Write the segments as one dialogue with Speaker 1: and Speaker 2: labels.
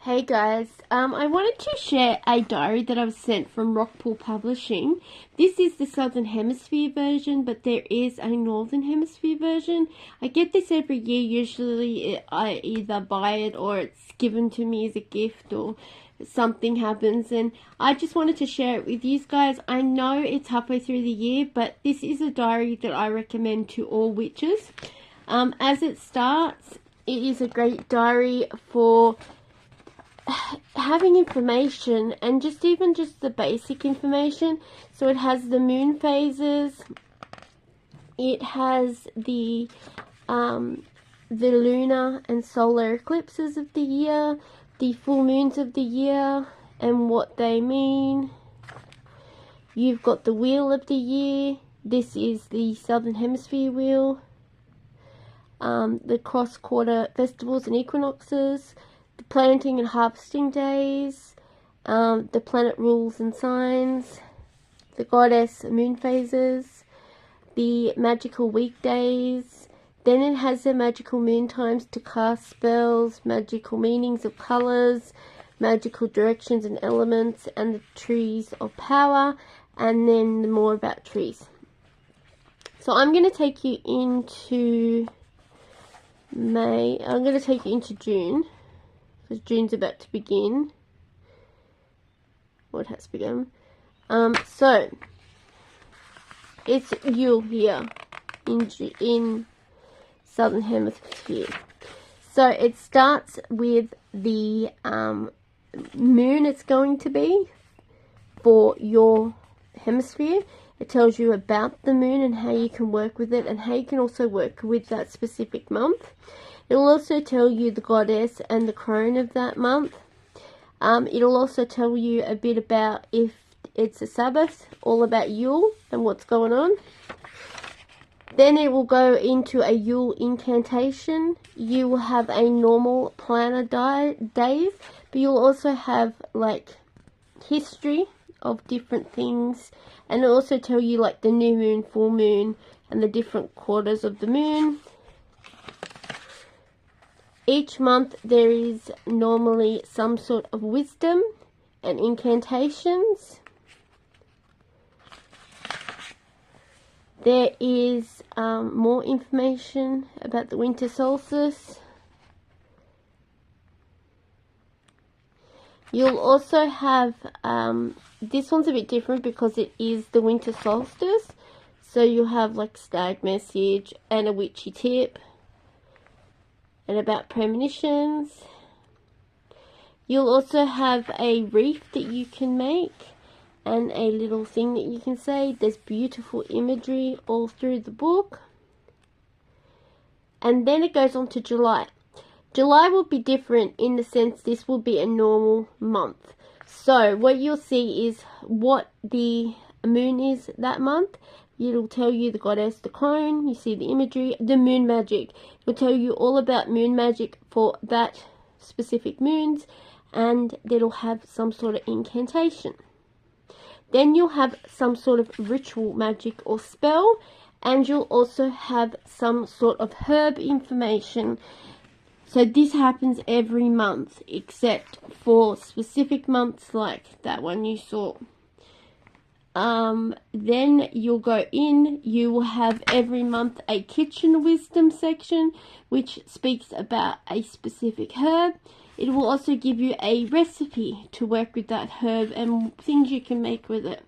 Speaker 1: Hey guys, I wanted to share a diary that I was sent from Rockpool Publishing. This is the Southern Hemisphere version, but there is a Northern Hemisphere version. I get this every year. Usually I either buy it or it's given to me as a gift or something happens, and I just wanted to share it with you guys. I know it's halfway through the year, but this is a diary that I recommend to all witches. As it starts, it is a great diary for having information, and just even the basic information. So it has the moon phases, it has the lunar and solar eclipses of the year, the full moons of the year and what they mean. You've got the wheel of the year. This is the Southern Hemisphere wheel. The cross-quarter festivals and equinoxes, the planting and harvesting days, the planet rules and signs, the goddess moon phases, the magical weekdays. Then it has the magical moon times to cast spells, magical meanings of colours, magical directions and elements, and the trees of power, and then more about trees. So I'm going to take you into May. I'm going to take you into June, because June's about to begin. Well, it has begun. So it's Yule here in Southern Hemisphere. So it starts with the moon it's going to be for your hemisphere. It tells you about the moon and how you can work with it, and how you can also work with that specific month. It will also tell you the goddess and the crone of that month. It'll also tell you a bit about if it's a Sabbath, all about Yule and what's going on. Then it will go into a Yule incantation. You will have a normal planner days, but you'll also have like history of different things, and it'll also tell you like the new moon, full moon, and the different quarters of the moon. Each month there is normally some sort of wisdom and incantations. There is more information about the winter solstice. You'll also have, this one's a bit different because it is the winter solstice. So you'll have like stag message and a witchy tip, and about premonitions. You'll also have a wreath that you can make, and a little thing that you can say. There's beautiful imagery all through the book. And then it goes on to July. July will be different in the sense this will be a normal month. So what you'll see is what the moon is that month. It'll tell you the goddess, the crone. You see the imagery, the moon magic. It'll tell you all about moon magic for that specific moons, and it'll have some sort of incantation. Then you'll have some sort of ritual magic or spell, and you'll also have some sort of herb information. So this happens every month, except for specific months like that one you saw. Then you'll go in, you will have every month a kitchen wisdom section, which speaks about a specific herb. It will also give you a recipe to work with that herb and things you can make with it.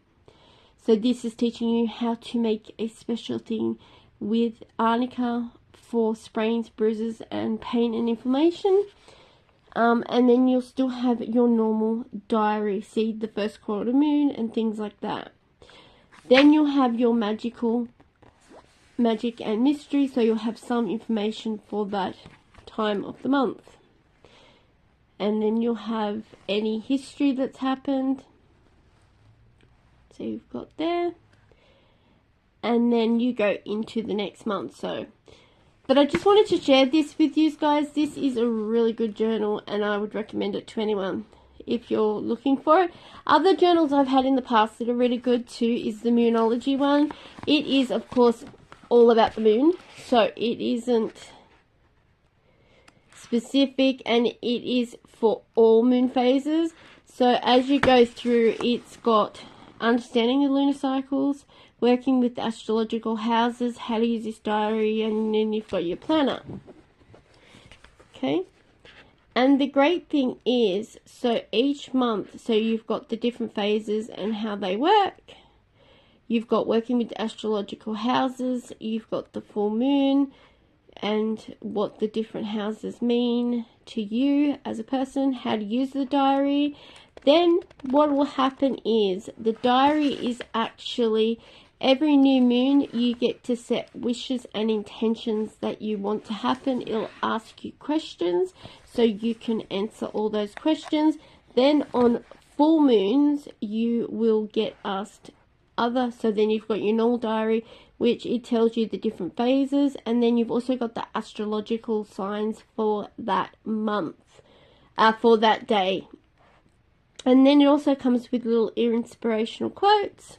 Speaker 1: So this is teaching you how to make a special thing with arnica for sprains, bruises and pain and inflammation. And then you'll still have your normal diary, see the first quarter moon and things like that. Then you'll have your magic and mystery, so you'll have some information for that time of the month. And then you'll have any history that's happened. So you've got there. And then you go into the next month. But I just wanted to share this with you guys. This is a really good journal, and I would recommend it to anyone if you're looking for it. Other journals I've had in the past that are really good too is the Moonology one. It is, of course, all about the moon, so it isn't specific, and it is for all moon phases. So as you go through, it's got understanding the lunar cycles, working with the astrological houses, how to use this diary, and then you've got your planner. Okay, and the great thing is, so each month, so you've got the different phases and how they work. You've got working with the astrological houses, you've got the full moon, and what the different houses mean to you as a person, how to use the diary. Then what will happen is the diary is actually every new moon you get to set wishes and intentions that you want to happen. It'll ask you questions so you can answer all those questions. Then on full moons you will get asked other, so then you've got your normal diary, which it tells you the different phases, and then you've also got the astrological signs for that month, for that day. And then it also comes with little inspirational quotes.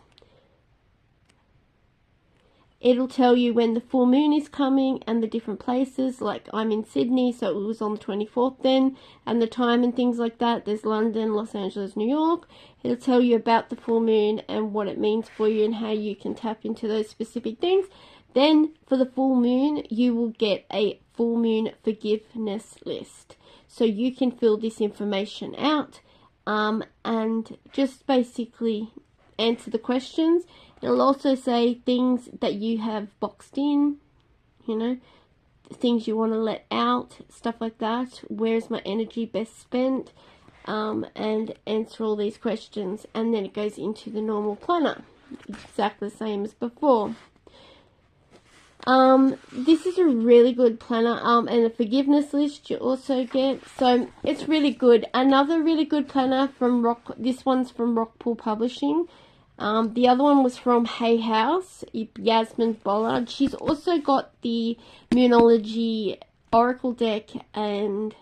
Speaker 1: It'll tell you when the full moon is coming and the different places, like I'm in Sydney, so it was on the 24th then, and the time and things like that. There's London, Los Angeles, New York. It'll tell you about the full moon and what it means for you and how you can tap into those specific things. Then for the full moon, you will get a full moon forgiveness list. So you can fill this information out and just basically answer the questions. It'll also say things that you have boxed in, you know, things you want to let out, stuff like that. Where's my energy best spent? And answer all these questions. And then it goes into the normal planner, exactly the same as before. This is a really good planner, and a forgiveness list you also get, so it's really good. Another really good planner from this one's from Rockpool Publishing. The other one was from Hay House, Yasmin Bollard. She's also got the Moonology Oracle deck, and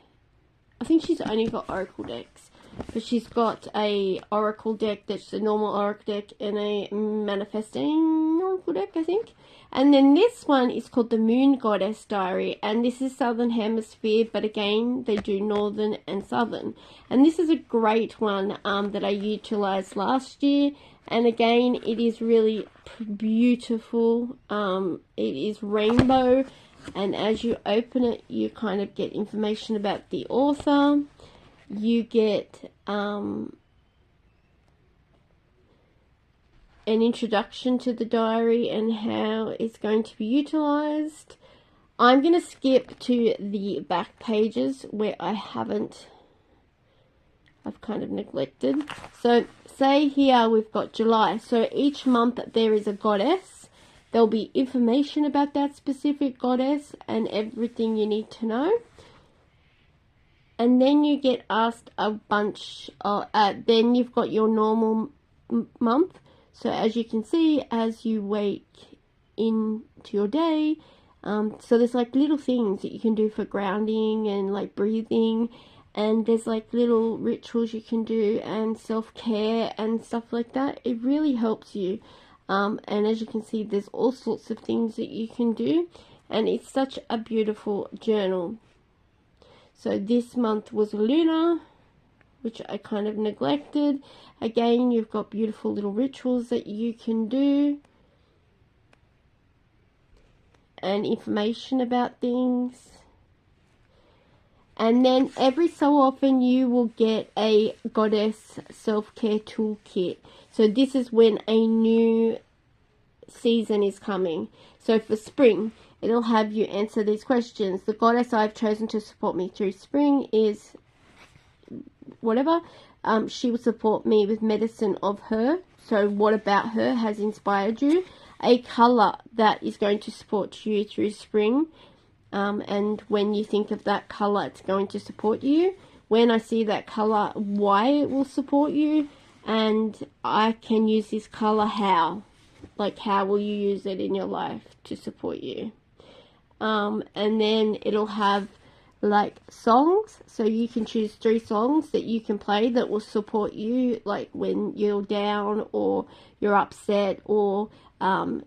Speaker 1: I think she's only got Oracle decks, but she's got a Oracle deck that's a normal Oracle deck and a manifesting Oracle deck, I think. And then this one is called the Moon Goddess Diary, and this is Southern Hemisphere, but again, they do Northern and Southern. And this is a great one that I utilized last year. And again, it is really beautiful. It is rainbow, and as you open it, you kind of get information about the author. You get an introduction to the diary and how it's going to be utilized. I'm going to skip to the back pages where I've kind of neglected. So say here we've got July. So each month there is a goddess. There'll be information about that specific goddess and everything you need to know. And then you get asked a bunch of, then you've got your normal month. So as you can see, as you wake into your day, so there's like little things that you can do for grounding and like breathing, and there's like little rituals you can do and self-care and stuff like that. It really helps you. And as you can see, there's all sorts of things that you can do, and it's such a beautiful journal. So this month was lunar, which I kind of neglected. Again, you've got beautiful little rituals that you can do and information about things. And then every so often you will get a goddess self-care toolkit. So this is when a new season is coming. So for spring, it'll have you answer these questions. The goddess I've chosen to support me through spring is whatever. She will support me with medicine of her. So what about her has inspired you? A colour that is going to support you through spring. And when you think of that colour, it's going to support you. When I see that colour, why it will support you. And I can use this colour how. Like, how will you use it in your life to support you? And then it'll have like songs, so you can choose 3 songs that you can play that will support you, like when you're down or you're upset, or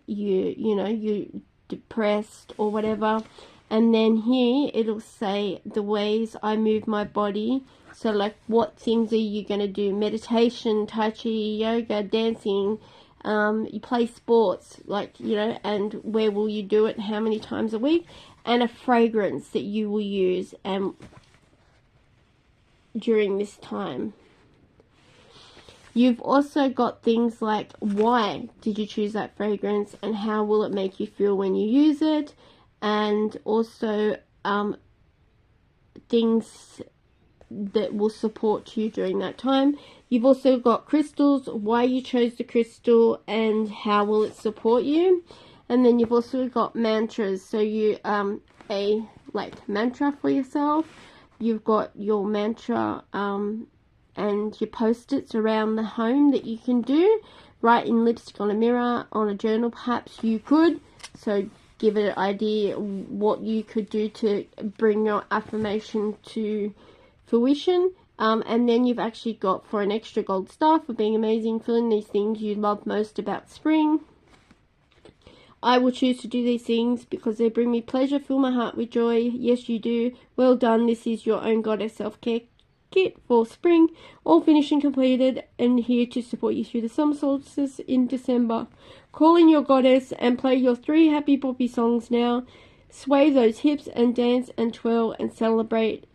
Speaker 1: you depressed or whatever. And then here it'll say the ways I move my body. So like, what things are you going to do? Meditation, tai chi, yoga, dancing, you play sports, like, you know, and where will you do it, how many times a week, and a fragrance that you will use during this time. You've also got things like, why did you choose that fragrance and how will it make you feel when you use it, and also things that will support you during that time. You've also got crystals, why you chose the crystal and how will it support you. And then you've also got mantras, so you a like mantra for yourself. You've got your mantra and your post-its around the home that you can do. Write in lipstick on a mirror, on a journal perhaps you could. So give it an idea what you could do to bring your affirmation to fruition. And then you've actually got, for an extra gold star for being amazing, fill in these things you love most about spring. I will choose to do these things because they bring me pleasure, fill my heart with joy. Yes, you do. Well done. This is your own goddess self-care kit for spring, all finished and completed, and here to support you through the summer solstice in December. Call in your goddess and play your 3 happy poppy songs now. Sway those hips and dance and twirl and celebrate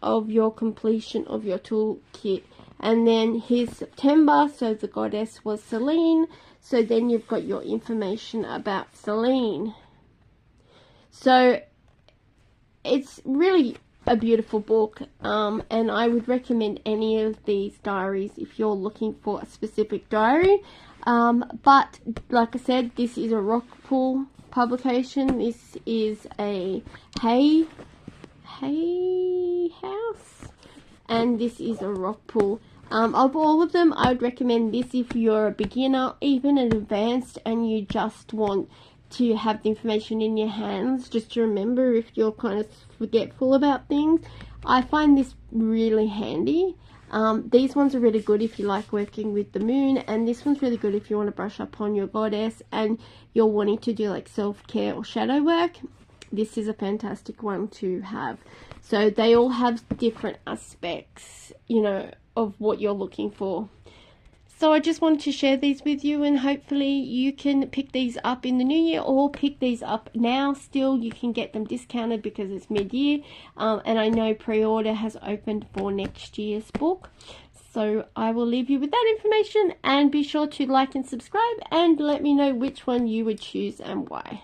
Speaker 1: of your completion of your toolkit. And then here's September, so the goddess was Selene, so then you've got your information about Selene. So it's really a beautiful book, and I would recommend any of these diaries if you're looking for a specific diary. But like I said, this is a Rockpool publication. This is a Hay House, and this is a Rockpool. Of all of them, I would recommend this if you're a beginner, even an advanced, and you just want to have the information in your hands, just to remember if you're kind of forgetful about things. I find this really handy. These ones are really good if you like working with the moon, and this one's really good if you want to brush up on your goddess and you're wanting to do like self-care or shadow work. This is a fantastic one to have. So they all have different aspects, you know, of what you're looking for. So I just wanted to share these with you, and hopefully you can pick these up in the new year or pick these up now. Still, you can get them discounted because it's mid-year, and I know pre-order has opened for next year's book. So I will leave you with that information, and be sure to like and subscribe and let me know which one you would choose and why.